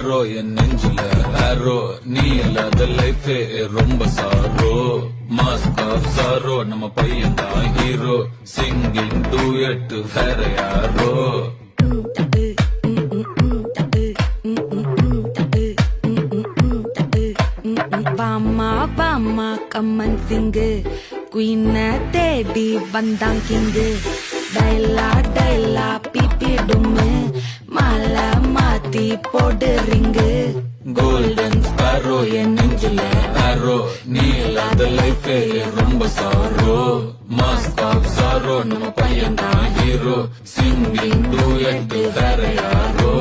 Sparrow என் நெஞ்சில ஆரோ நீ இல்லாத லைஃபே ரொம்ப சாரோ மாஸ்க் ஆஃப் சாரோ நம்ம பையன் தான் ஹீரோ சிங்கிங் டூயட் வேற யாரோ பாமா கம்மன் சிங்கு குயின தேடி வந்தான் கிங்கு டைலா பிபிடுமு மாலை மாத்தி போடுறீங்க கோல்டன் ஸ்பேரோ என் நெஞ்சில ஆரோ நீ இல்லாத லைஃபே ரொம்ப சாரோ மாஸ்க் ஆஃப் சாரோ நம்ம பையன் தான் ஹீரோ சிங்கிங் டூயட் வேற யாரோ